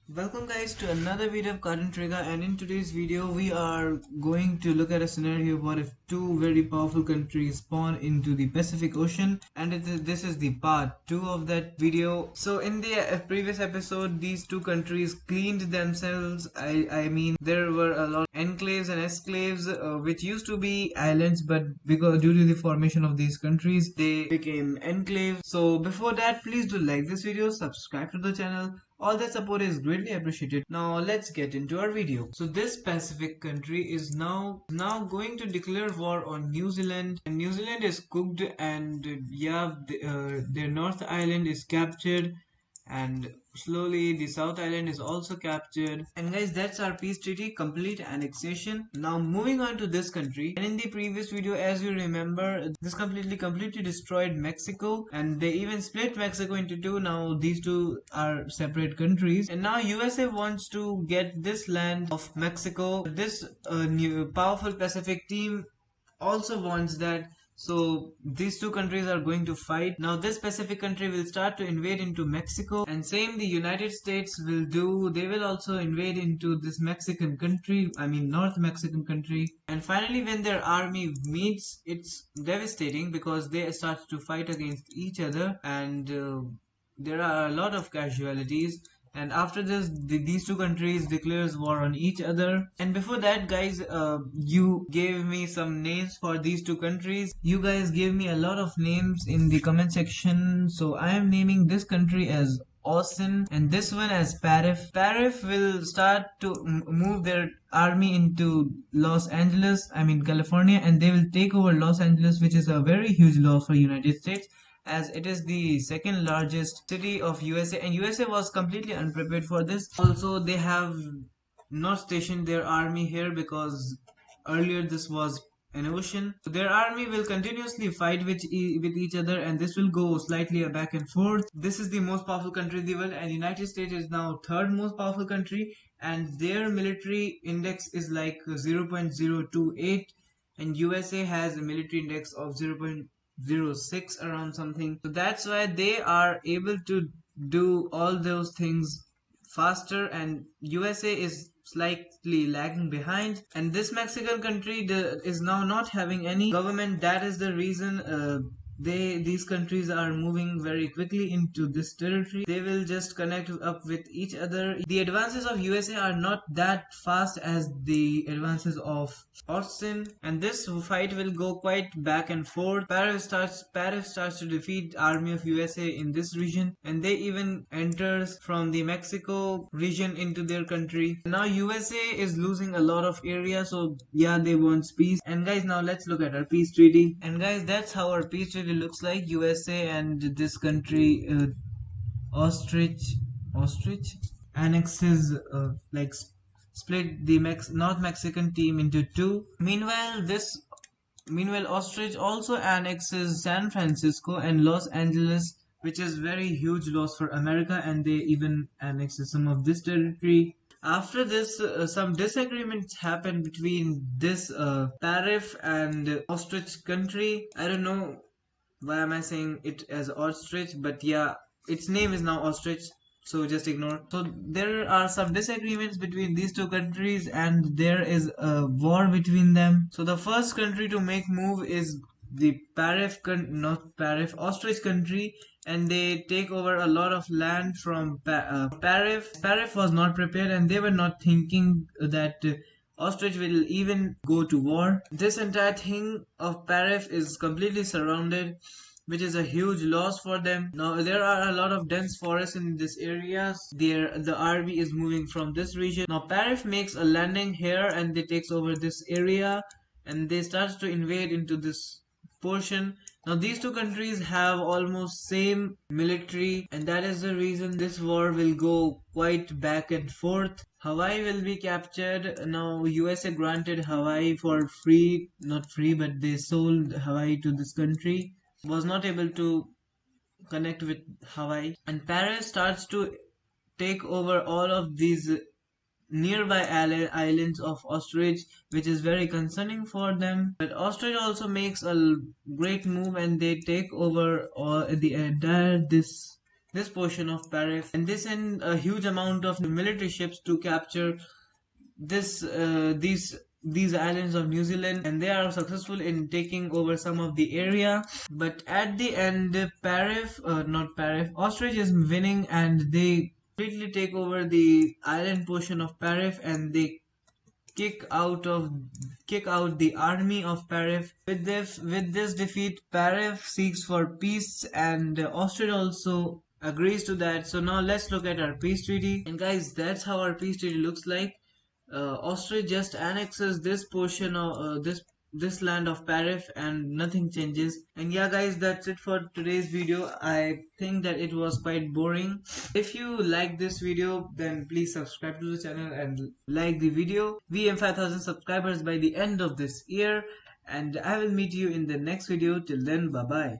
Welcome guys to another video of Cartoon Trigger, and in today's video we are going to look at a scenario what if two very powerful countries spawn into the Pacific Ocean, and this is the part 2 of that video. So in the previous episode these two countries cleaned themselves. I mean there were a lot of enclaves and esclaves which used to be islands, but because due to the formation of these countries they became enclaves. So before that, please do like this video, subscribe to the channel. All that support is greatly appreciated. Now let's get into our video. So this Pacific country is now going to declare war on New Zealand, and New Zealand is cooked, and their North Island is captured, and slowly the South Island is also captured. And guys, that's our peace treaty, complete annexation. Now moving on to this country, and in the previous video, as you remember, this completely destroyed Mexico, and they even split Mexico into two. Now these two are separate countries, and now USA wants to get this land of Mexico. This new powerful Pacific team also wants that. So these two countries are going to fight. Now this Pacific country will start to invade into Mexico, and same the United States will do. They will also invade into this Mexican country, I mean North Mexican country. And finally when their army meets, it's devastating because they start to fight against each other, and there are a lot of casualties. And after this these two countries declares war on each other. And before that guys, you gave me some names for these two countries. You guys gave me a lot of names in the comment section, so I am naming this country as Austin and this one as Parif. Parif will start to move their army into Los Angeles, I mean California, and they will take over Los Angeles, which is a very huge loss for United States, as it is the second largest city of USA, and USA was completely unprepared for this. Also, they have not stationed their army here because earlier this was an ocean. So their army will continuously fight with each other, and this will go slightly back and forth. This is the most powerful country in the world, and United States is now third most powerful country, and their military index is like 0.028, and USA has a military index of 0.06 around something. So that's why they are able to do all those things faster, and USA is slightly lagging behind. And this Mexican country is now not having any government. That is the reason these countries are moving very quickly into this territory. They will just connect up with each other. The advances of USA are not that fast as the advances of Austin, and this fight will go quite back and forth. Paris starts to defeat army of USA in this region, and they even enters from the Mexico region into their country. Now USA is losing a lot of area, so yeah, they want peace. And guys, now let's look at our peace treaty. And guys, that's how our peace treaty looks like. USA and this country, Ostrich annexes, split the North Mexican team into two. Meanwhile, Ostrich also annexes San Francisco and Los Angeles, which is very huge loss for America, and they even annexes some of this territory. After this, some disagreements happened between this Tariff and Ostrich country. I don't know why am I saying it as Ostrich, but yeah, its name is now Ostrich, so just ignore. So there are some disagreements between these two countries, and there is a war between them. So the first country to make move is the not Parif, Ostrich country, and they take over a lot of land from Parif. Parif was not prepared, and they were not thinking that Ostrich will even go to war. This entire thing of Parif is completely surrounded, which is a huge loss for them. Now there are a lot of dense forests in this area. The army is moving from this region. Now Parif makes a landing here, and they takes over this area, and they start to invade into this portion. Now these two countries have almost same military, and that is the reason this war will go quite back and forth. Hawaii will be captured. Now USA granted Hawaii for free, not free, but they sold Hawaii to this country. Was not able to connect with Hawaii, and Paris starts to take over all of these nearby islands of Ostrich, which is very concerning for them. But Ostrich also makes a great move, and they take over all the entire this this portion of Paris, and they send a huge amount of military ships to capture this these islands of New Zealand, and they are successful in taking over some of the area. But at the end, not Parif, Ostrich is winning, and they completely take over the island portion of Parif, and they kick out the army of Parif. With this defeat, Parif seeks for peace, and Austria also agrees to that. So now let's look at our peace treaty. And guys, that's how our peace treaty looks like. Austria just annexes this portion of this land of Parif, and nothing changes. And yeah guys, that's it for today's video. I think that it was quite boring. If you like this video, then please subscribe to the channel and like the video. We aim 5,000 subscribers by the end of this year, and I will meet you in the next video. Till then, bye bye.